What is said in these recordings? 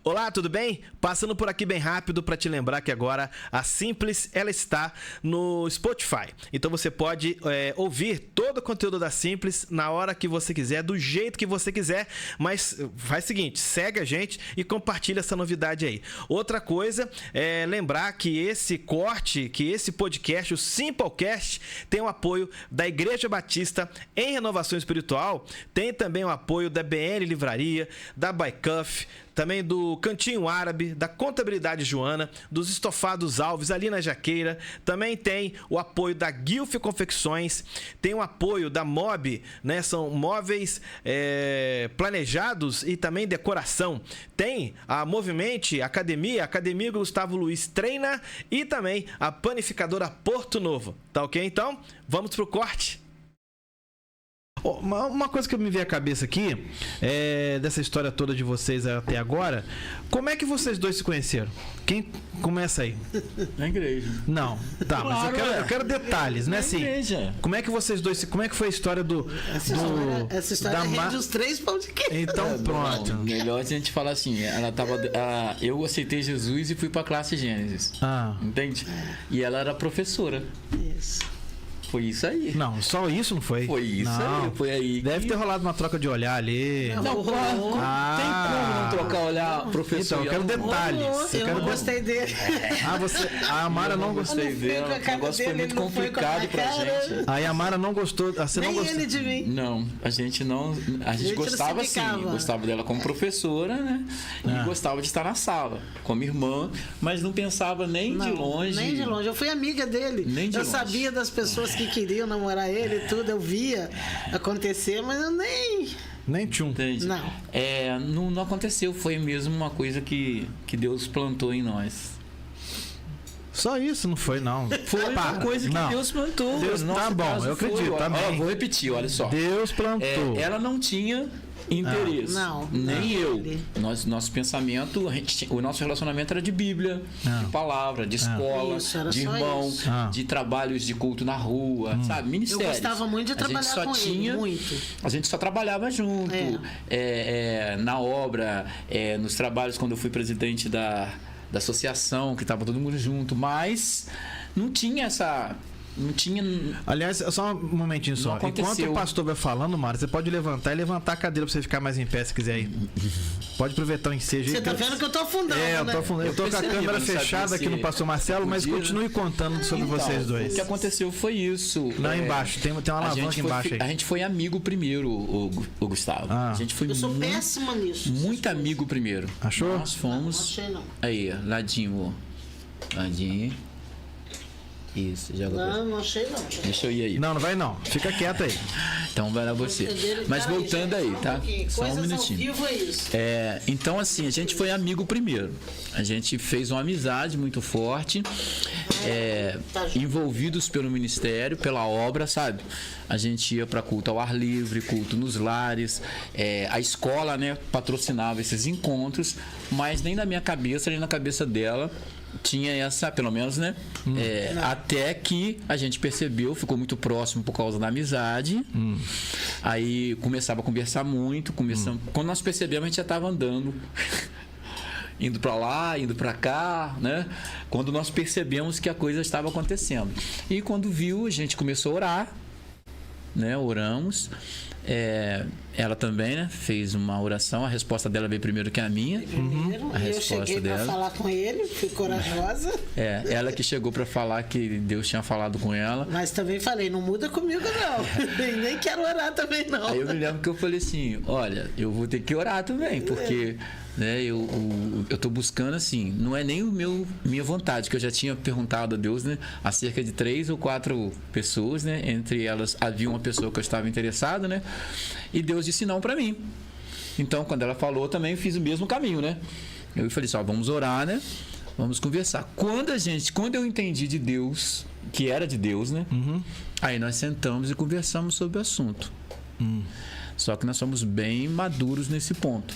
Olá, tudo bem? Passando por aqui bem rápido para te lembrar que agora a Simples ela está no Spotify. Então você pode ouvir todo o conteúdo da Simples na hora que você quiser, do jeito que você quiser. Mas faz o seguinte, segue a gente e compartilha essa novidade aí. Outra coisa é lembrar que esse podcast, o Simplecast, tem o apoio da Igreja Batista em Renovação Espiritual. Tem também o apoio da BL Livraria, da Baicuff, também do Cantinho Árabe, da Contabilidade Joana, dos Estofados Alves, ali na Jaqueira. Também tem o apoio da Guilf Confecções, tem o apoio da Mob, né? São móveis planejados e também decoração. Tem a Movimente Academia Gustavo Luiz Treina e também a Panificadora Porto Novo. Tá ok? Então, vamos pro corte. Uma coisa que me veio à cabeça aqui, dessa história toda de vocês até agora, como é que vocês dois se conheceram? Quem começa aí? Na igreja. Não, tá, claro, mas eu quero detalhes, né? Assim, igreja. Como é que vocês dois, como é que foi a história essa história rende os 3 podcasts. Então, pronto. Não, melhor a gente falar assim, eu aceitei Jesus e fui pra classe Gênesis. Entende? E ela era professora. Isso. Foi isso aí. Não, só isso não foi? Foi isso aí, foi aí. Deve ter rolado uma troca de olhar ali. Não, tem como não trocar olhar, professor? Então, eu quero detalhes. Eu gostei dele. A Amara não gostei dele. O negócio foi muito complicado pra gente. Aí a Amara não gostou. Você nem não gostou? Ele de mim. Não, a gente não. A gente gostava sim. Gostava dela como professora, né? E gostava de estar na sala, como irmã, mas não pensava nem de longe. Nem de longe. Eu fui amiga dele. Eu sabia das pessoas que queriam namorar ele e tudo, eu via acontecer, mas eu nem tchum. Entende? Não aconteceu, foi mesmo uma coisa que Deus plantou em nós. Só isso, não foi, não. Foi uma coisa que Deus plantou. Tá bom, eu acredito. Vou repetir, olha só. Deus plantou. Ela não tinha interesse. Nem eu. Nosso pensamento, o nosso relacionamento era de Bíblia, de palavra, de escola, de irmão, de trabalhos de culto na rua, sabe? Ministérios. Eu gostava muito de trabalhar com ele, muito. A gente só trabalhava junto, na obra, nos trabalhos quando eu fui presidente da associação, que estava todo mundo junto, mas não tinha essa... Não tinha... Aliás, só um momentinho só. Enquanto o pastor vai falando, Mário, você pode levantar a cadeira pra você ficar mais em pé se quiser aí. Pode aproveitar o ensejo. Você tá vendo que eu tô afundando, eu tô afundando. Eu tô com a câmera fechada aqui no pastor Marcelo, mas continue contando sobre vocês dois. O que aconteceu foi isso. Lá embaixo, tem uma alavanca embaixo aí. A gente foi amigo primeiro, o Gustavo. A gente foi eu sou péssima nisso. Muito amigo primeiro. Achou? Nós fomos... Não achei, não. Aí, ladinho. Isso, já não achei não. Deixa eu ir aí. Não vai não. Fica quieto aí. Então vai lá você. Mas voltando aí, tá? Só um minutinho. Então assim, a gente foi amigo primeiro. A gente fez uma amizade muito forte, envolvidos pelo ministério, pela obra, sabe? A gente ia para culto ao ar livre, culto nos lares, a escola, né, patrocinava esses encontros, mas nem na minha cabeça, nem na cabeça dela tinha essa, pelo menos, né? Até que a gente percebeu, ficou muito próximo por causa da amizade. Aí começava a conversar muito, quando nós percebemos, a gente já estava andando. Indo para lá, indo para cá, né? Quando nós percebemos que a coisa estava acontecendo. E quando viu, a gente começou a orar, né? Oramos. Ela também, né, fez uma oração. A resposta dela veio primeiro que a minha. A resposta eu cheguei dela. Pra falar com ele, fui corajosa. Ela que chegou para falar que Deus tinha falado com ela. Mas também falei, não muda comigo não. Nem quero orar também não. Aí eu me lembro que eu falei assim, olha, eu vou ter que orar também, porque né, eu tô buscando assim, não é nem minha vontade, que eu já tinha perguntado a Deus, né, a cerca de 3 ou 4 pessoas, né, entre elas havia uma pessoa que eu estava interessado, né, e Deus disse não para mim. Então, quando ela falou, também fiz o mesmo caminho, né? Eu falei assim, vamos orar, né? Vamos conversar. Quando eu entendi de Deus, que era de Deus, né? Aí nós sentamos e conversamos sobre o assunto. Só que nós somos bem maduros nesse ponto.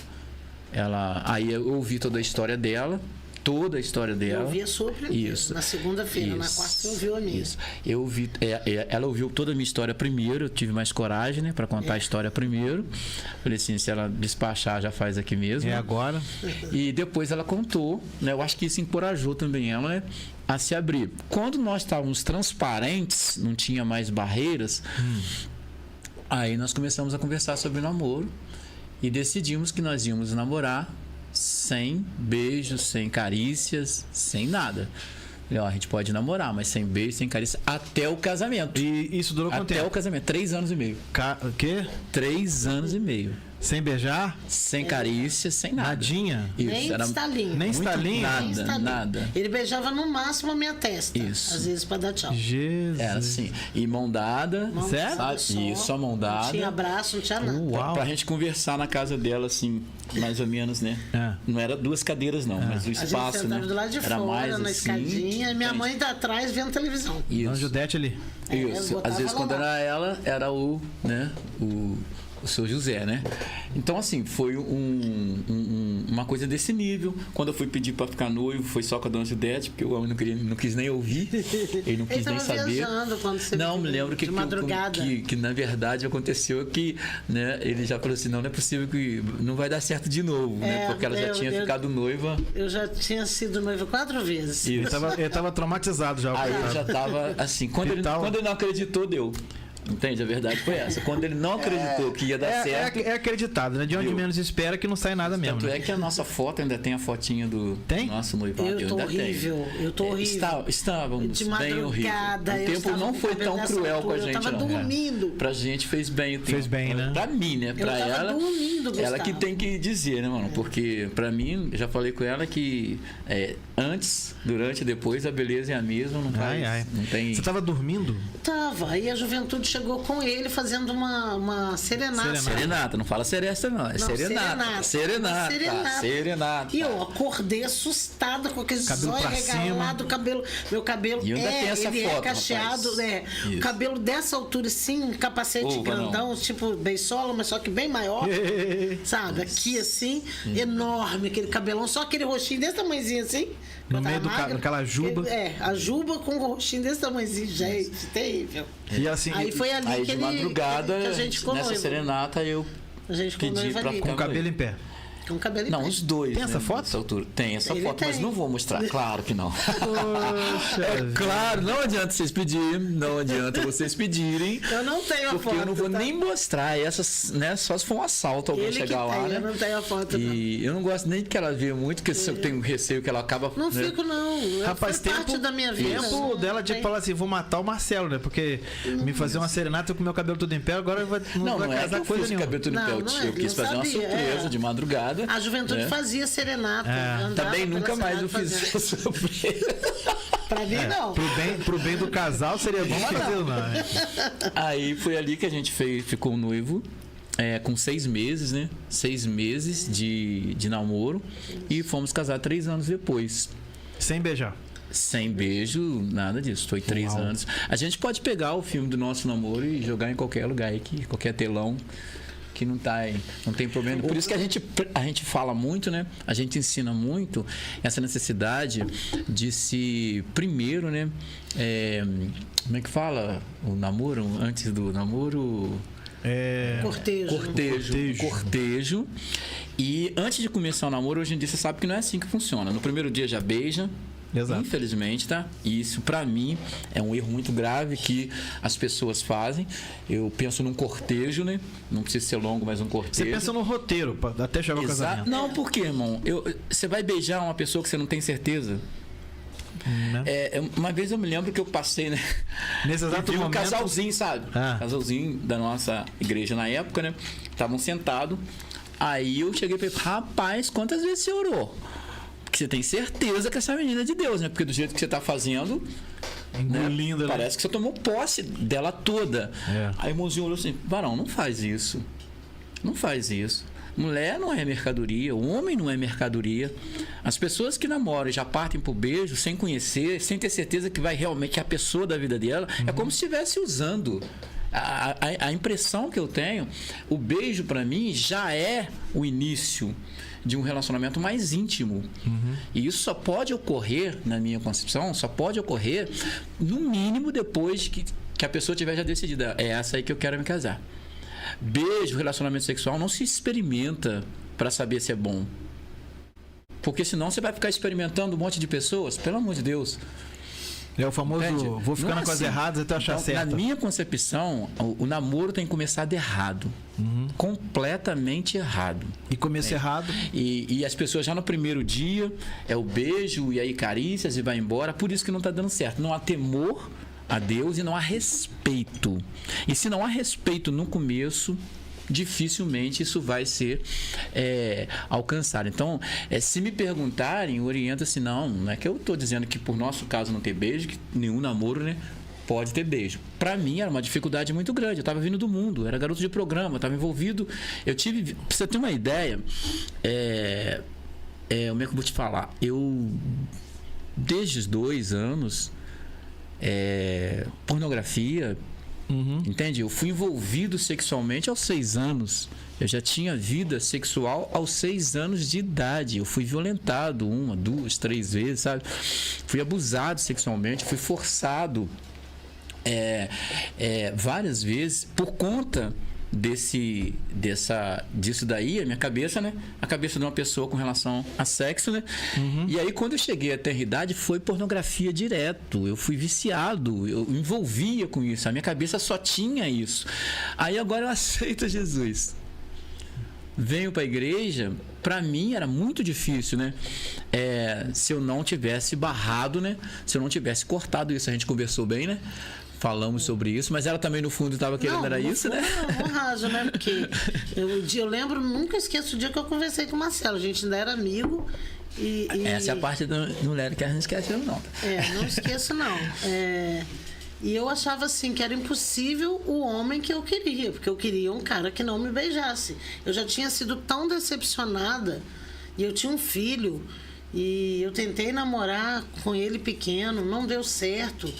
Aí eu ouvi toda a história dela, toda a história dela. Eu ouvi a sua primeiro. Isso. Na segunda-feira, na quarta você ouviu a minha. Isso. Eu ouvi, ela ouviu toda a minha história primeiro, eu tive mais coragem, né, para contar a história primeiro. Falei assim, se ela despachar, já faz aqui mesmo. É agora. E depois ela contou, né? Eu acho que isso encorajou também ela, né, a se abrir. Quando nós estávamos transparentes, não tinha mais barreiras, aí nós começamos a conversar sobre namoro e decidimos que nós íamos namorar sem beijos, sem carícias, sem nada. Falei, ó, a gente pode namorar, mas sem beijo, sem carícia, até o casamento. E isso durou quanto tempo? Até o casamento, 3 anos e meio. O quê? 3 anos e meio. Sem beijar? Sem carícia, sem nada. Nadinha? Isso, Nem era estalinho. Nem estalinho? Nada. Ele beijava no máximo a minha testa. Isso. Às vezes pra dar tchau. Jesus. Era assim. E mão dada. Mão Sério? dada só. Isso, a mão dada. Não tinha abraço, não tinha nada. Uau. Pra gente conversar na casa dela, assim, mais ou menos, né? Não era 2 cadeiras, não, mas o A gente espaço, sentava né? do lado de Era fora, mais na assim, escadinha, e minha mãe tá atrás vendo televisão. Dona Isso. Judete ali. Isso. botava Às vezes, lá quando lá. era ela, era o seu José, né? Então, assim, foi uma coisa desse nível. Quando eu fui pedir pra ficar noivo, foi só com a Dona Judete, porque o homem não quis nem ouvir, ele não quis nem saber. Viajando quando você Não, me lembro de madrugada. que na verdade aconteceu que, né, ele já falou assim, não é possível que não vai dar certo de novo, né? Porque ela já tinha ficado noiva. Eu já tinha sido noiva 4 vezes. Ele tava traumatizado já. Aí eu já tava assim, quando ele não acreditou, deu. Entende? A verdade foi essa. Quando ele não acreditou que ia dar certo... É acreditado, né? De onde menos espera que não sai nada mesmo. Tanto né? é que a nossa foto ainda tem a fotinha do nosso noivado. Eu tô horrível. Eu tô horrível. Estávamos de bem horrível. Eu O tempo não foi tão cruel com a gente, Eu tava não. dormindo. Pra gente fez bem o tempo. Fez bem, né? Pra mim, né? Pra Eu tava ela... dormindo, Gustavo. Ela que tem que dizer, né, mano? Porque pra mim, eu já falei com ela que antes, durante e depois, a beleza é a mesma. Não faz... Não tem... Você tava dormindo? Tava. Aí a juventude chegou com ele fazendo uma serenata. Serenata, não fala seresta, não. É serenata. Serenata. E eu acordei assustada com aquele zóio regalado, meu cabelo e ainda tem essa foto, cacheado, o cabelo dessa altura assim, um capacete grandão, tipo beisola, mas só que bem maior, sabe? Aqui assim, enorme, aquele cabelão, só aquele rostinho desse tamanhozinho assim. No meio daquela juba. A juba com o rostinho desse tamanhozinho, gente, terrível. E assim, aí foi ali aí que de madrugada, que a gente ficou nessa noivo. serenata, eu pedi pra ficar com o cabelo em pé. Com o cabelo em não, pé. os dois. Tem essa foto? Nessa altura. Tem essa Ele foto, tem. mas não vou mostrar. Claro que não. Poxa claro, não adianta vocês pedirem. Não adianta vocês pedirem. Eu não tenho a porque foto. Porque eu não vou tá? nem mostrar essas, né? Só se for um assalto alguém Ele chegar lá. Tem, né? eu não tenho a foto, e eu não gosto nem que ela veja muito, porque eu tenho receio que ela acaba. Não né? fico, não. Rapaz, foi parte da minha vida. Tempo dela de falar assim, vou matar o Marcelo, né? Porque me fazer uma serenata com o meu cabelo todo em pé, agora não vai casar coisa nenhuma. Cabelo todo em pé. Eu quis fazer uma surpresa de madrugada. A juventude fazia serenata. Também nunca mais eu fiz essa surpresa. Pra mim, não. Pro bem do casal, seria bom fazer, não. Aí foi ali que a gente ficou noivo. Com 6 meses, né? 6 meses de namoro. E fomos casar 3 anos depois. Sem beijar. Sem beijo, nada disso. Foi 3 anos. A gente pode pegar o filme do nosso namoro e jogar em qualquer lugar aqui, qualquer telão. Que não tem problema. Por isso que a gente fala muito, né? A gente ensina muito essa necessidade de se primeiro, né? Como é que fala? O namoro, antes do namoro... Cortejo. E antes de começar o namoro, hoje em dia você sabe que não é assim que funciona. No primeiro dia já beija. Exato. Infelizmente, tá? E isso, pra mim, é um erro muito grave que as pessoas fazem. Eu penso num cortejo, né? Não precisa ser longo, mas um cortejo. Você pensa no roteiro, até chegar ao casamento. Não, por quê, irmão? Você vai beijar uma pessoa que você não tem certeza? Uma vez eu me lembro que eu passei, né? Nesse exato momento... um casalzinho, sabe? Casalzinho da nossa igreja na época, né? Estavam sentados. Aí eu cheguei pra ele, rapaz, quantas vezes você orou? Porque você tem certeza que essa menina é de Deus, né? Porque do jeito que você tá fazendo... Engolindo, né? Parece que você tomou posse dela toda. Aí o irmãozinho olhou assim, varão, não faz isso. Não faz isso. Mulher não é mercadoria, o homem não é mercadoria. As pessoas que namoram já partem pro beijo sem conhecer, sem ter certeza que vai realmente a pessoa da vida dela, é como se estivesse usando. A impressão que eu tenho, o beijo para mim já é o início de um relacionamento mais íntimo. E isso só pode ocorrer, na minha concepção, só pode ocorrer no mínimo depois que a pessoa tiver já decidida, é essa aí que eu quero me casar. Beijo, relacionamento sexual não se experimenta para saber se é bom. Porque senão você vai ficar experimentando um monte de pessoas, pelo amor de Deus. É o famoso, vou ficar na coisa errada até achar certo. Na minha concepção, o namoro tem começado errado. Completamente errado. E começo errado. E as pessoas já no primeiro dia, é o beijo e aí carícias e vai embora. Por isso que não está dando certo. Não há temor a Deus e não há respeito. E se não há respeito no começo, dificilmente isso vai ser alcançado. Então, se me perguntarem, orienta-se, não é que eu estou dizendo que por nosso caso não ter beijo, que nenhum namoro, né, pode ter beijo. Para mim era uma dificuldade muito grande. Eu estava vindo do mundo, era garoto de programa, estava envolvido. Eu tive, pra você ter uma ideia, como é que eu vou te falar? Eu, desde os 2 anos, pornografia. Entende? Eu fui envolvido sexualmente aos 6 anos. Eu já tinha vida sexual aos 6 anos de idade. Eu fui violentado 1, 2, 3 vezes, sabe? Fui abusado sexualmente, fui forçado várias vezes por conta disso daí, a minha cabeça, né? A cabeça de uma pessoa com relação a sexo, né? E aí, quando eu cheguei à tenridade, foi pornografia direto. Eu fui viciado, eu me envolvia com isso. A minha cabeça só tinha isso. Aí agora eu aceito Jesus. Venho para a igreja, para mim era muito difícil, né? Se eu não tivesse barrado, né? Se eu não tivesse cortado isso, a gente conversou bem, né? Falamos sobre isso, mas ela também no fundo estava querendo isso, né? Não raso, né? Porque eu lembro, nunca esqueço o dia que eu conversei com o Marcelo. A gente ainda era amigo. Essa é a parte da mulher que a gente esqueceu, não. Não esqueço, não. E eu achava assim que era impossível o homem que eu queria, porque eu queria um cara que não me beijasse. Eu já tinha sido tão decepcionada e eu tinha um filho e eu tentei namorar com ele pequeno, não deu certo.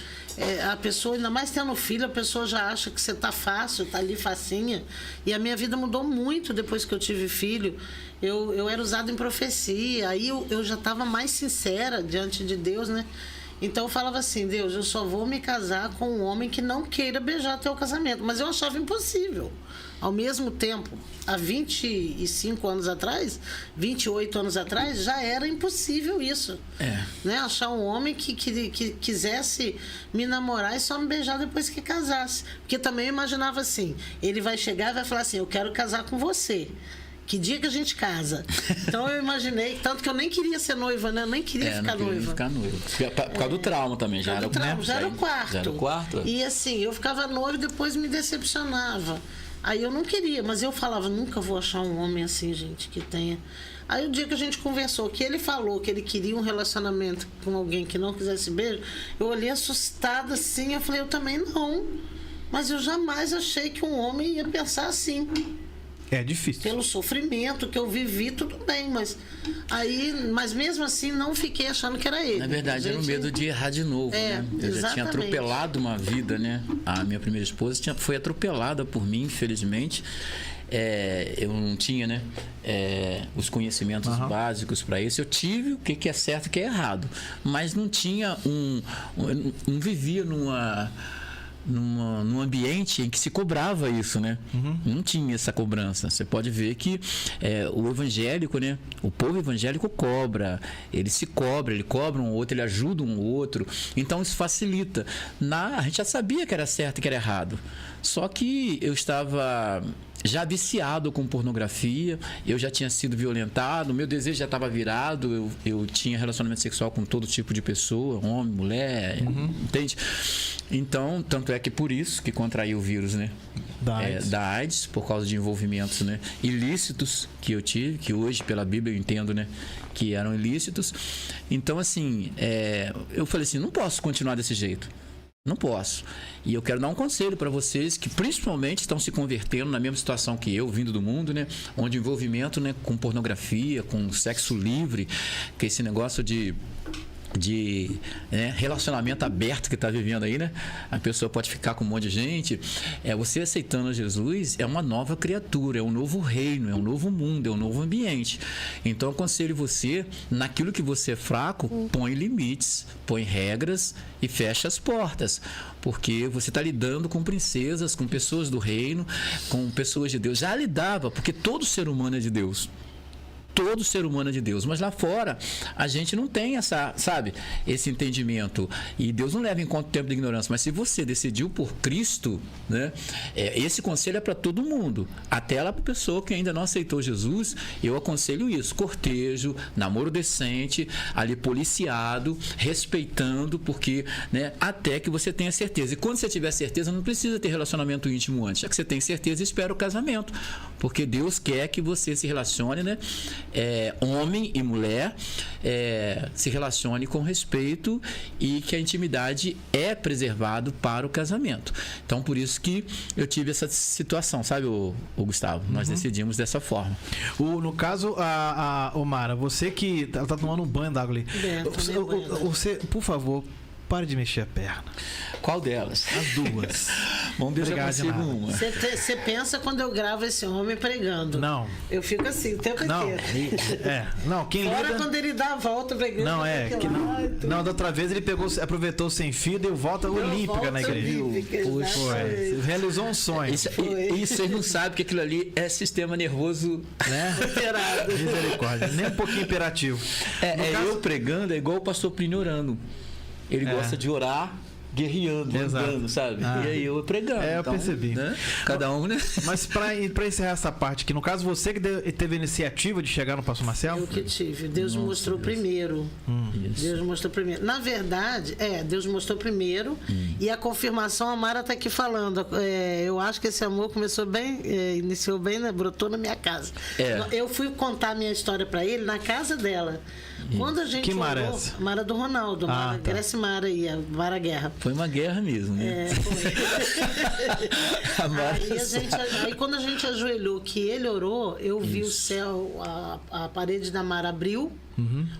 A pessoa, ainda mais tendo filho, a pessoa já acha que você tá fácil, tá ali facinha. E a minha vida mudou muito depois que eu tive filho. Eu era usada em profecia, aí eu já estava mais sincera diante de Deus, né? Então eu falava assim, Deus, eu só vou me casar com um homem que não queira beijar até o casamento. Mas eu achava impossível. Ao mesmo tempo, há 25 anos atrás, 28 anos atrás, já era impossível isso. Né? Achar um homem que quisesse me namorar e só me beijar depois que casasse. Porque também eu imaginava assim, ele vai chegar e vai falar assim, eu quero casar com você. Que dia que a gente casa? Então eu imaginei, tanto que eu nem queria ser noiva, né? Eu nem queria ficar noiva. Por causa do trauma também, já era o quarto. Já era o quarto. E assim, eu ficava noiva e depois me decepcionava. Aí eu não queria, mas eu falava, nunca vou achar um homem assim, gente, que tenha. Aí o dia que a gente conversou, que ele falou que ele queria um relacionamento com alguém que não quisesse beijo, eu olhei assustada assim, eu falei, eu também não. Mas eu jamais achei que um homem ia pensar assim. É difícil. Pelo sofrimento que eu vivi, tudo bem, mas mesmo assim não fiquei achando que era ele. Na verdade, era o medo de errar de novo, né? Eu já tinha atropelado uma vida, né? A minha primeira esposa foi atropelada por mim, infelizmente. Eu não tinha, né? Os conhecimentos básicos para isso. Eu tive o que é certo e o que é errado, mas não tinha não vivia num ambiente em que se cobrava isso, né? Não tinha essa cobrança. Você pode ver que o evangélico, né? O povo evangélico cobra, ele se cobra, ele cobra um outro, ele ajuda um outro. Então isso facilita. A gente já sabia que era certo e que era errado. Só que eu estava já viciado com pornografia, eu já tinha sido violentado, meu desejo já estava virado, eu tinha relacionamento sexual com todo tipo de pessoa, homem, mulher, entende? Então, tanto é que por isso que contraí o vírus, né? Da AIDS, por causa de envolvimentos, né, ilícitos que eu tive, que hoje pela Bíblia eu entendo, né, que eram ilícitos. Então, assim, eu falei assim, não posso continuar desse jeito. Não posso. E eu quero dar um conselho para vocês que principalmente estão se convertendo na mesma situação que eu, vindo do mundo, né? Onde o envolvimento, né, com pornografia, com sexo livre, que esse negócio de relacionamento aberto que está vivendo aí, né? A pessoa pode ficar com um monte de gente. Você aceitando Jesus é uma nova criatura, é um novo reino, é um novo mundo, é um novo ambiente. Então, eu aconselho você, naquilo que você é fraco, põe limites, põe regras e fecha as portas. Porque você está lidando com princesas, com pessoas do reino, com pessoas de Deus. Já lidava, porque todo ser humano é de Deus. Todo ser humano é de Deus, mas lá fora a gente não tem esse entendimento, e Deus não leva em conta o tempo de ignorância. Mas se você decidiu por Cristo, né, esse conselho é para todo mundo, até lá para a pessoa que ainda não aceitou Jesus. Eu aconselho isso: cortejo, namoro decente, ali policiado, respeitando, porque, né, até que você tenha certeza. E quando você tiver certeza, não precisa ter relacionamento íntimo antes. Já que você tem certeza, espera o casamento, porque Deus quer que você se relacione, né, homem e mulher, se relacione com respeito, e que a intimidade é preservado para o casamento. Então, por isso que eu tive essa situação, sabe, o Gustavo? Nós decidimos dessa forma. No caso, Mara, você que tá tomando um banho d'água ali, você, por favor, pare de mexer a perna. Qual delas? As duas. Vamos ver se eu consigo uma. Você pensa quando eu gravo esse homem pregando. Não. Eu fico assim o tempo inteiro. Não, quem fora lida... quando ele dá a volta pra igreja. Não, da outra vez ele aproveitou sem fio, deu volta olímpica na igreja. Foi. Realizou um sonho. Isso vocês não sabem que aquilo ali é sistema nervoso, né? Misericórdia. Nem um pouquinho imperativo. Eu pregando é igual o pastor Plínio orando. Ele gosta de orar guerreando, andando, sabe? E aí eu pregando. Eu percebi. Né? Cada um, né? Mas pra encerrar essa parte aqui, no caso, você que teve a iniciativa de chegar no pastor Marcelo? Eu que tive. Deus mostrou primeiro. Deus mostrou primeiro. Na verdade, Deus mostrou primeiro, e a confirmação, a Mara tá aqui falando. Eu acho que esse amor começou bem, iniciou bem, né? Brotou na minha casa. Eu fui contar a minha história pra ele na casa dela. Quando a gente que Mara orou, é essa? Mara do Ronaldo, Cresce Mara aí, a Mara Guerra. Foi uma guerra mesmo, né? Foi. Aí quando a gente ajoelhou, que ele orou, eu vi o céu, a parede da Mara abriu,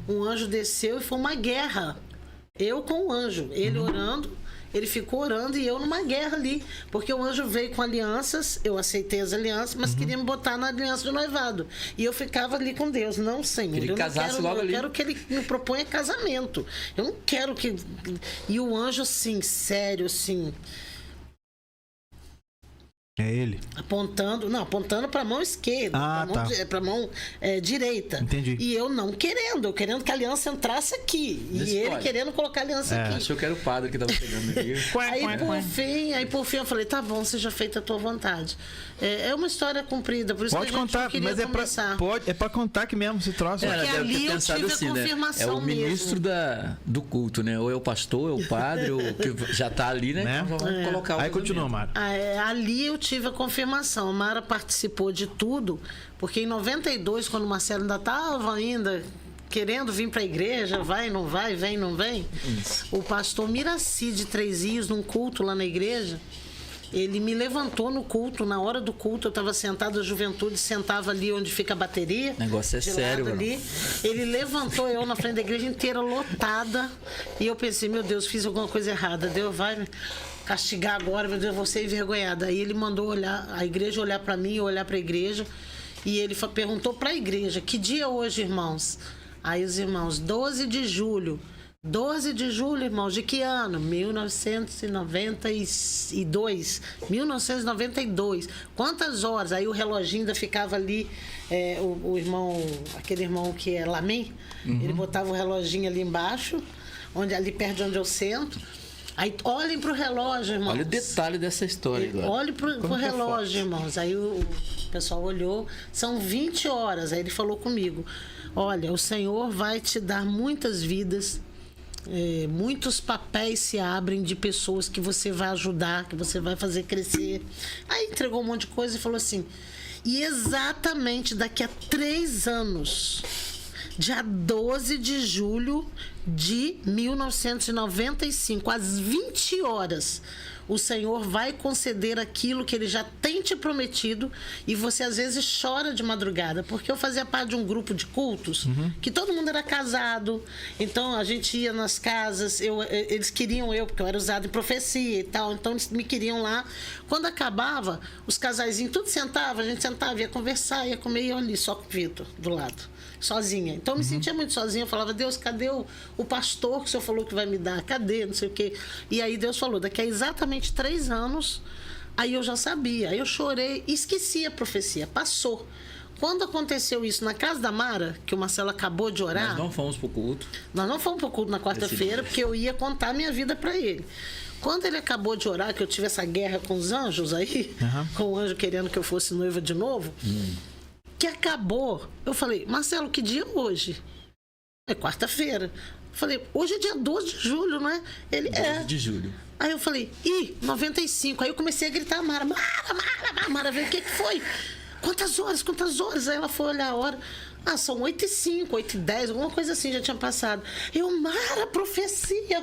um anjo desceu e foi uma guerra. Eu com o anjo, ele orando. Ele ficou orando e eu numa guerra ali. Porque o anjo veio com alianças, eu aceitei as alianças, mas queria me botar na aliança do noivado. E eu ficava ali com Deus. Não, Senhor. Ele casasse logo ali. Eu quero que ele me proponha casamento. Eu não quero que... E o anjo, assim, sério, assim... É ele? Apontando para a mão esquerda, para a mão direita. Entendi. E eu não querendo, que a aliança entrasse aqui. E ele querendo colocar a aliança aqui. Achou que era o padre que estava chegando aqui. Aí por fim eu falei, tá bom, seja feita a tua vontade. É uma história comprida, por isso pode que a gente contar, não queria mas começar. É para contar que mesmo se troça. Porque ali eu tive a confirmação. É o ministro do culto, né? Ou é o pastor, ou é o padre, ou que já está ali, né? Então vamos colocar o Aí continua, Mara. Ali eu tive a confirmação. A Mara participou de tudo, porque em 92, quando o Marcelo ainda estava querendo vir para a igreja, vai, não vai, vem, não vem, o pastor Miraci de Três Rios, num culto lá na igreja, ele me levantou no culto, na hora do culto, eu estava sentada, a juventude sentava ali onde fica a bateria. O negócio é sério, ali. Ele levantou eu na frente da igreja inteira, lotada, e eu pensei, meu Deus, fiz alguma coisa errada, Deus vai castigar agora, meu Deus, eu vou ser envergonhada. Aí ele mandou a igreja olhar para mim, eu olhar para a igreja, e ele perguntou para a igreja, que dia é hoje, irmãos? Aí os irmãos, 12 de julho. 12 de julho, irmãos, de que ano? 1992. 1992. Quantas horas? Aí o reloginho ainda ficava ali, o irmão, aquele irmão que é Lamin, ele botava o reloginho ali embaixo, ali perto de onde eu sento. Aí olhem pro relógio, irmãos. Olha o detalhe dessa história. Olhe pro relógio, irmãos. Aí o pessoal olhou, são 20 horas. Aí ele falou comigo, olha, o Senhor vai te dar muitas vidas, muitos papéis se abrem de pessoas que você vai ajudar, que você vai fazer crescer. Aí entregou um monte de coisa e falou assim, e exatamente daqui a 3 anos... Dia 12 de julho de 1995, às 20 horas, o Senhor vai conceder aquilo que Ele já tem te prometido, e você às vezes chora de madrugada, porque eu fazia parte de um grupo de cultos que todo mundo era casado, então a gente ia nas casas, eles queriam porque eu era usado em profecia e tal, então eles me queriam lá. Quando acabava, os casaizinhos tudo sentavam, a gente sentava, ia conversar, ia comer, e eu ali só com o Vitor do lado, sozinha. Então eu me sentia muito sozinha, eu falava: Deus, cadê o pastor que o Senhor falou que vai me dar? Cadê? Não sei o quê. E aí Deus falou: daqui a exatamente 3 anos, aí eu já sabia, aí eu chorei, esqueci a profecia, passou. Quando aconteceu isso na casa da Mara, que o Marcelo acabou de orar... Nós não fomos pro culto. Nós não fomos pro culto na quarta-feira, porque eu ia contar a minha vida para ele. Quando ele acabou de orar, que eu tive essa guerra com os anjos aí, com o anjo querendo que eu fosse noiva de novo, que acabou, eu falei: Marcelo, que dia é hoje? É quarta-feira. Falei: hoje é dia 12 de julho, não é? Ele 12 de julho. Aí eu falei: 95. Aí eu comecei a gritar: Mara, veio, o que foi? Quantas horas? Aí ela foi olhar a hora. São 8h05, 8h10, alguma coisa assim, já tinha passado. Mara, profecia.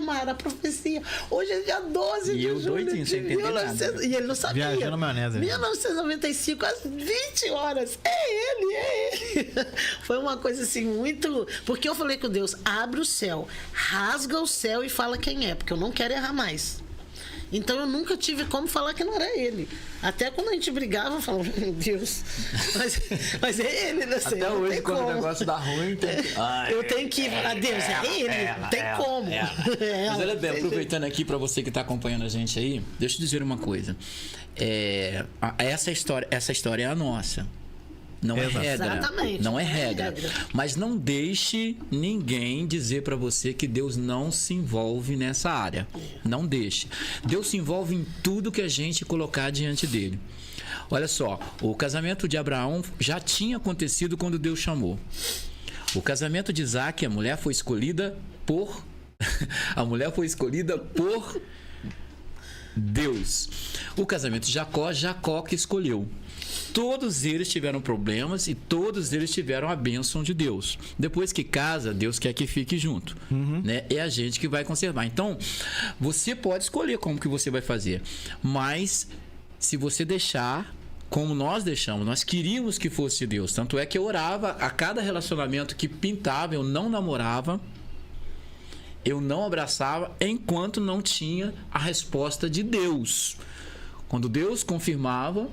Hoje é dia 12 de julho. E eu doidinho, sem entender nada. E ele não sabia. Viajando na maionese. 1995, às 20 horas. É ele. Foi uma coisa assim, muito... Porque eu falei com Deus: abre o céu, rasga o céu e fala quem é, porque eu não quero errar mais. Então eu nunca tive como falar que não era ele. Até quando a gente brigava, eu falava: meu Deus, mas é ele, né? Até hoje, quando o negócio dá ruim, eu tenho que falar: Deus, é ele, não tem como. Mas olha bem, aproveitando aqui para você que está acompanhando a gente aí, deixa eu dizer uma coisa. Essa história é a nossa. Não é regra. Exatamente. Não é regra. Mas não deixe ninguém dizer para você que Deus não se envolve nessa área. Não deixe. Deus se envolve em tudo que a gente colocar diante dele. Olha só, o casamento de Abraão já tinha acontecido quando Deus chamou. O casamento de Isaac, a mulher foi escolhida por Deus. O casamento de Jacó que escolheu. Todos eles tiveram problemas e todos eles tiveram a bênção de Deus. Depois que casa, Deus quer que fique junto. Né? É a gente que vai conservar. Então, você pode escolher como que você vai fazer. Mas, se você deixar, como nós deixamos, nós queríamos que fosse Deus. Tanto é que eu orava a cada relacionamento que pintava, eu não namorava, eu não abraçava, enquanto não tinha a resposta de Deus. Quando Deus confirmou,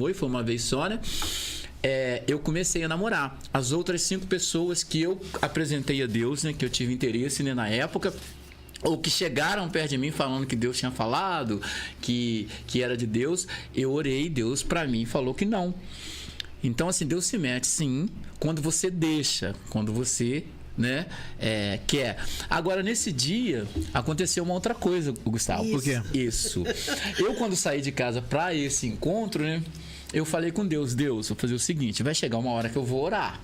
e foi uma vez só, né? Eu comecei a namorar. As outras 5 pessoas que eu apresentei a Deus, né? Que eu tive interesse, né, na época, ou que chegaram perto de mim falando que Deus tinha falado, que era de Deus, eu orei, Deus para mim falou que não. Então, assim, Deus se mete, sim, quando você deixa, quando você... né? Quer. Agora, nesse dia, aconteceu uma outra coisa, Gustavo. Isso. Por quê? Isso. Eu, quando saí de casa para esse encontro, né? Eu falei com Deus: Deus, vou fazer o seguinte, vai chegar uma hora que eu vou orar.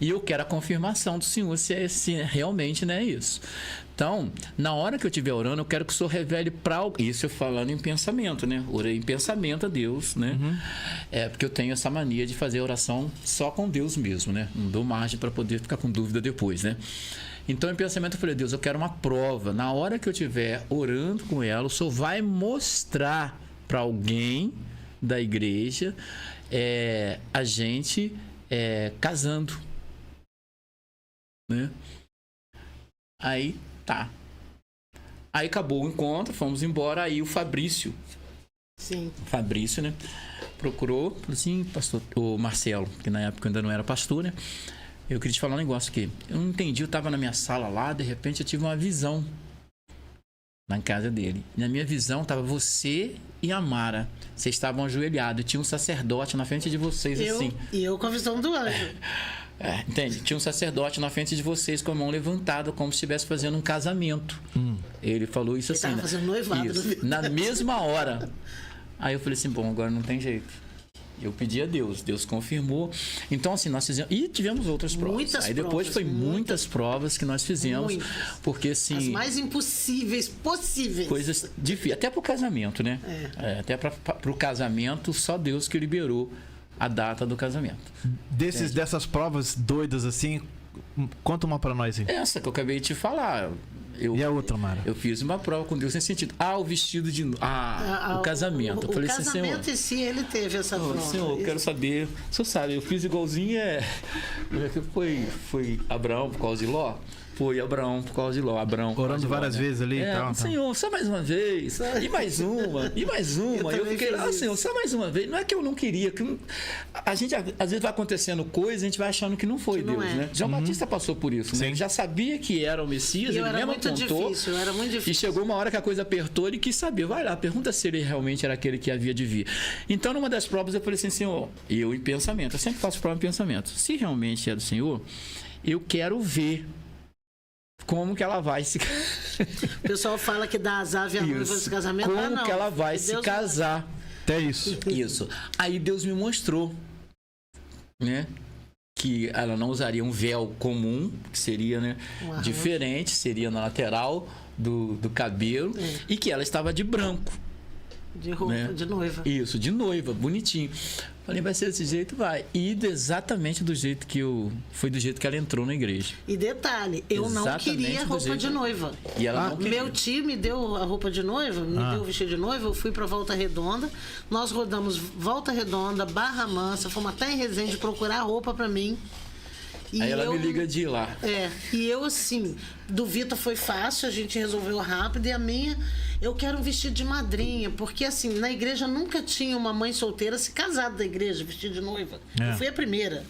E eu quero a confirmação do Senhor se realmente não é isso. Então, na hora que eu estiver orando, eu quero que o Senhor revele para alguém. Isso eu falando em pensamento, né? Orei em pensamento a Deus, né? Porque eu tenho essa mania de fazer oração só com Deus mesmo, né? Não dou margem para poder ficar com dúvida depois, né? Então, em pensamento, eu falei: Deus, eu quero uma prova. Na hora que eu estiver orando com ela, o Senhor vai mostrar para alguém da igreja a gente casando, né? Aí tá. Aí acabou o encontro, fomos embora. Aí o Fabrício, né, procurou, falou assim: pastor, o Marcelo, que na época ainda não era pastor, né? Eu queria te falar um negócio aqui. Eu não entendi, eu tava na minha sala lá, de repente eu tive uma visão na casa dele. Na minha visão tava você e a Mara. Vocês estavam ajoelhados. Tinha um sacerdote na frente de vocês, assim. E eu com a visão do anjo. Entende? Tinha um sacerdote na frente de vocês com a mão levantada, como se estivesse fazendo um casamento. Ele falou isso assim. Ele tava fazendo noivado. Isso, na mesma hora. Aí eu falei assim: bom, agora não tem jeito. Eu pedi a Deus, Deus confirmou. Então, assim, nós fizemos... E tivemos outras provas. Aí depois foi muitas provas que nós fizemos. Muitas. Porque, assim... As mais impossíveis possíveis. Coisas difíceis. Até pro casamento, né? Até pro casamento, só Deus que liberou a data do casamento. Dessas provas doidas, assim, conta uma pra nós aí. Essa que eu acabei de te falar. E a outra, Mara? Eu fiz uma prova com Deus nesse sentido. O vestido de... o casamento. Eu falei assim, Senhor... O casamento em si, ele teve essa prova. Senhor, eu quero saber... O senhor sabe, eu fiz igualzinho... Foi Abraão por causa de Ló? Foi Abraão por causa de Ló. Orando várias vezes ali e tal. Senhor, só mais uma vez. E mais uma. E mais uma. Eu fiquei, Senhor, só mais uma vez. Não é que eu não queria. A gente, às vezes, vai acontecendo coisa e a gente vai achando que não foi Deus, né? João Batista passou por isso, né? Ele já sabia que era o Messias, ele mesmo apontou. Era muito difícil. E chegou uma hora que a coisa apertou, ele quis saber. Vai lá, pergunta se ele realmente era aquele que havia de vir. Então, numa das provas, eu falei assim, Senhor, eu em pensamento. Eu sempre faço prova em pensamento. Se realmente é do Senhor, eu quero ver como que ela vai se... O pessoal fala que dá azar ver a noiva desse casamento. Como que ela vai se casar. Até isso. Isso. Aí Deus me mostrou, né? Que ela não usaria um véu comum, que seria, né, diferente, seria na lateral do cabelo, e que ela estava de branco. De roupa, né? De noiva. Isso, de noiva, bonitinho. Falei, vai ser desse jeito, vai. E exatamente do jeito que foi do jeito que ela entrou na igreja. E detalhe, eu não queria roupa de noiva. E ela não queria. Meu tio me deu a roupa de noiva, me deu o vestido de noiva, eu fui pra Volta Redonda. Nós rodamos Volta Redonda, Barra Mansa, fomos até em Resende procurar roupa pra mim. E aí ela me liga de ir lá. E eu assim, do Vitor foi fácil, a gente resolveu rápido, e a minha, eu quero um vestido de madrinha, porque assim, na igreja nunca tinha uma mãe solteira se casada da igreja, vestido de noiva. Eu fui a primeira.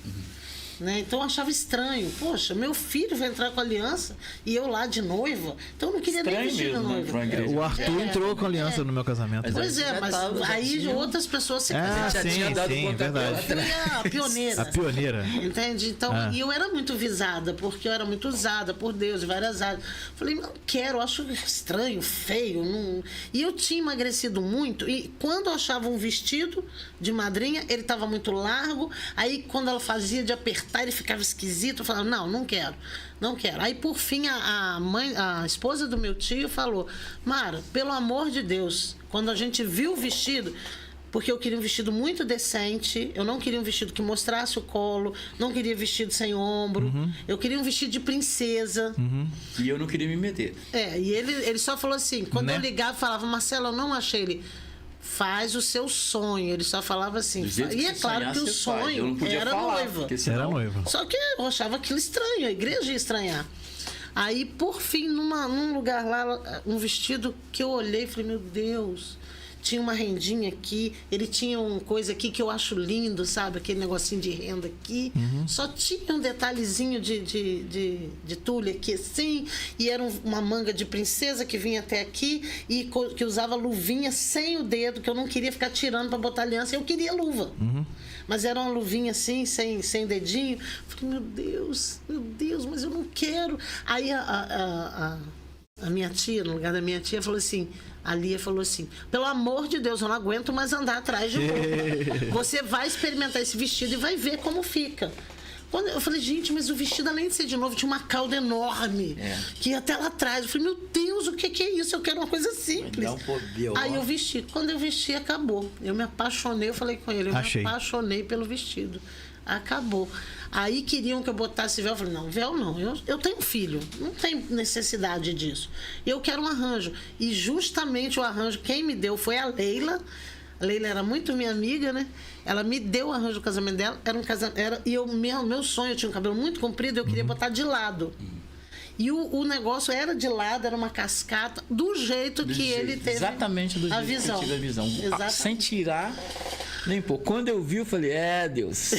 Né? Então eu achava estranho. Poxa, meu filho vai entrar com aliança e eu lá de noiva. Então eu não queria nem vestir de noiva. O Arthur entrou com aliança no meu casamento. Pois mas aí outras pessoas se casaram. Sim, verdade. Eu fui a pioneira. A pioneira. Entende? Então, e eu era muito visada, porque eu era muito usada por Deus em várias áreas. Falei, não quero, acho estranho, feio. Não... E eu tinha emagrecido muito. E quando eu achava um vestido de madrinha, ele estava muito largo. Aí quando ela fazia de apertar, ele ficava esquisito. Eu falava, não quero. Aí, por fim, a esposa do meu tio falou, Mara, pelo amor de Deus, quando a gente viu o vestido, porque eu queria um vestido muito decente, eu não queria um vestido que mostrasse o colo, não queria vestido sem ombro, eu queria um vestido de princesa. E eu não queria me meter. E ele só falou assim, quando eu ligava, falava, Marcelo, eu não achei. Ele, faz o seu sonho. Ele só falava assim. E é claro que o sonho era noiva. Era noiva. Só que eu achava aquilo estranho, a igreja ia estranhar. Aí, por fim, num lugar lá, um vestido que eu olhei e falei, meu Deus, tinha uma rendinha aqui, ele tinha uma coisa aqui que eu acho lindo, sabe? Aquele negocinho de renda aqui. Só tinha um detalhezinho de tule aqui assim, e era uma manga de princesa que vinha até aqui e que usava luvinha sem o dedo, que eu não queria ficar tirando para botar aliança, eu queria luva. Mas era uma luvinha assim, sem dedinho. Falei, meu Deus, mas eu não quero. Aí a minha tia, no lugar da minha tia, falou assim, a Lia falou assim, pelo amor de Deus, eu não aguento mais andar atrás de roupa. Você vai experimentar esse vestido e vai ver como fica. Quando eu falei, gente, mas o vestido, além de ser de novo, tinha uma cauda enorme, que ia até lá atrás. Eu falei, meu Deus, o que é isso? Eu quero uma coisa simples. Aí eu vesti. Quando eu vesti, acabou. Eu me apaixonei, eu falei com ele, me apaixonei pelo vestido. Acabou. Aí queriam que eu botasse véu. Eu falei, não, véu não. Eu tenho filho. Não tem necessidade disso. Eu quero um arranjo. E justamente o arranjo, quem me deu foi a Leila. A Leila era muito minha amiga, né? Ela me deu o arranjo do casamento dela. Era um casamento. Meu sonho, eu tinha um cabelo muito comprido, eu queria botar de lado. E o negócio era de lado, era uma cascata, do jeito que ele teve. Exatamente do jeito que eu tive a visão. Sem tirar nem pouco. Quando eu vi, eu falei, Deus.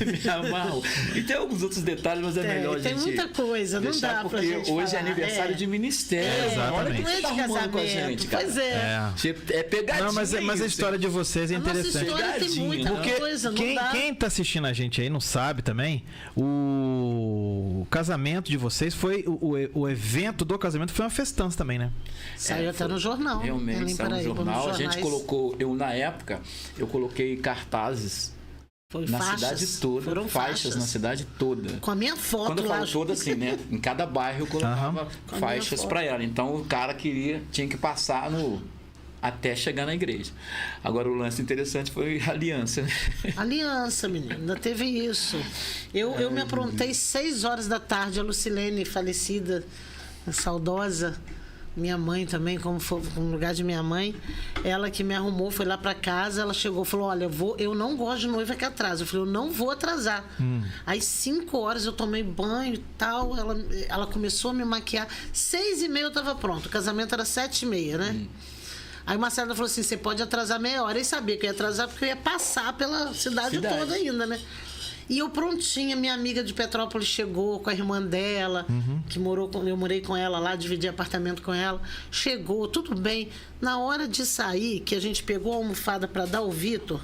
Me amarro. E tem alguns outros detalhes, mas é melhor a gente... Tem muita coisa, não dá pra gente porque hoje falar. É aniversário de ministério. Exatamente. Não é de casamento, pois é. É pegadinha. Não, mas a história de vocês é interessante. A nossa história tem muita coisa, não dá. Quem tá assistindo a gente aí não sabe também, o casamento de vocês foi... O evento do casamento foi uma festança também, né? Saiu até no jornal. Realmente, saiu no jornal. A gente colocou... Na época, eu coloquei cartazes na cidade toda. Foram faixas na cidade toda. Com a minha foto. Quando eu falo toda, assim, né? Em cada bairro eu colocava faixas pra ela. Então o cara tinha que passar até chegar na igreja. Agora, o lance interessante foi a aliança, né? Aliança, menina, ainda teve isso. Eu me aprontei 6 horas da tarde, a Lucilene, falecida, saudosa, minha mãe também, como foi no lugar de minha mãe, ela que me arrumou, foi lá pra casa, ela chegou, falou, olha, eu não gosto de noiva que atrasa. Eu falei, eu não vou atrasar. Aí 5 horas eu tomei banho e tal, ela começou a me maquiar, 6h30 eu tava pronto, o casamento era 7h30, né? Aí o Marcelo falou assim, você pode atrasar meia hora. E sabia que eu ia atrasar porque eu ia passar pela cidade toda ainda, né? E eu prontinha, minha amiga de Petrópolis chegou com a irmã dela, que eu morei com ela lá, dividi apartamento com ela. Chegou, tudo bem. Na hora de sair, que a gente pegou a almofada para dar ao Vitor,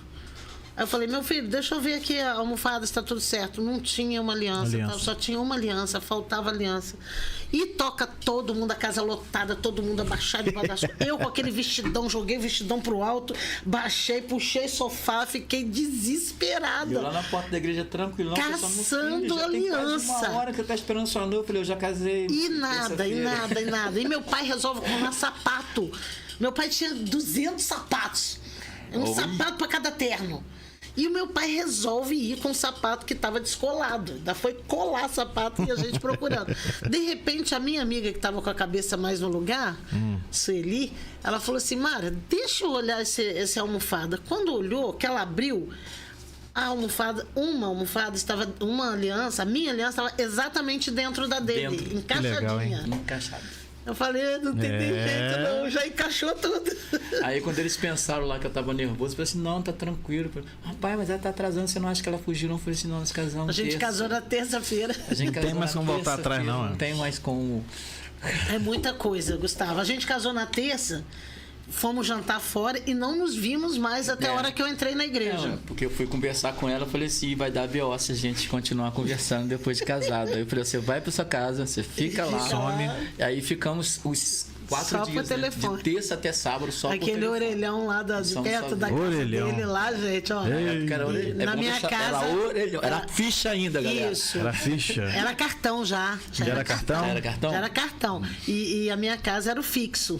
aí eu falei, meu filho, deixa eu ver aqui a almofada, está tudo certo. Não tinha uma aliança. Só tinha uma aliança, faltava aliança. E toca todo mundo, a casa lotada, todo mundo abaixado debaixo das coisas. Eu com aquele vestidão, joguei o vestidão pro alto, baixei, puxei sofá, fiquei desesperada. E eu lá na porta da igreja, tranquilão, caçando aliança. Uma hora que eu tô esperando sua noiva, eu falei, eu já casei. E nada. E meu pai resolve comprar sapato. Meu pai tinha 200 sapatos. Sapato para cada terno. E o meu pai resolve ir com o sapato que estava descolado. Ainda foi colar sapato e a gente procurando. De repente, a minha amiga, que estava com a cabeça mais no lugar, Sueli, ela falou assim, Mara, deixa eu olhar esse almofada. Quando olhou, que ela abriu, uma aliança, a minha aliança estava exatamente dentro da dele, encaixadinha. Encaixada. Eu falei, não tem nem jeito não, já encaixou tudo. Aí quando eles pensaram lá que eu tava nervoso, eu falei assim, não, tá tranquilo. Eu falei, rapaz, mas ela tá atrasando, você não acha que ela fugiu? Não, eu falei assim, não, nós casamos A gente casou na terça-feira. Não tem mais como voltar atrás, não. Não tem mais como... É muita coisa, Gustavo. A gente casou na terça, fomos jantar fora e não nos vimos mais até a hora que eu entrei na igreja. Não, porque eu fui conversar com ela, eu falei assim, vai dar BO se a gente continuar conversando depois de casado. Aí eu falei, você vai pra sua casa, você fica lá. Some. E aí ficamos os 4 dias, né? De terça até sábado, só aquele por orelhão lá perto da casa dele lá, gente, ó. Na minha casa... Era ficha ainda, galera. Isso. Era ficha. Era cartão já. Já era cartão? Já era cartão. E a minha casa era o fixo.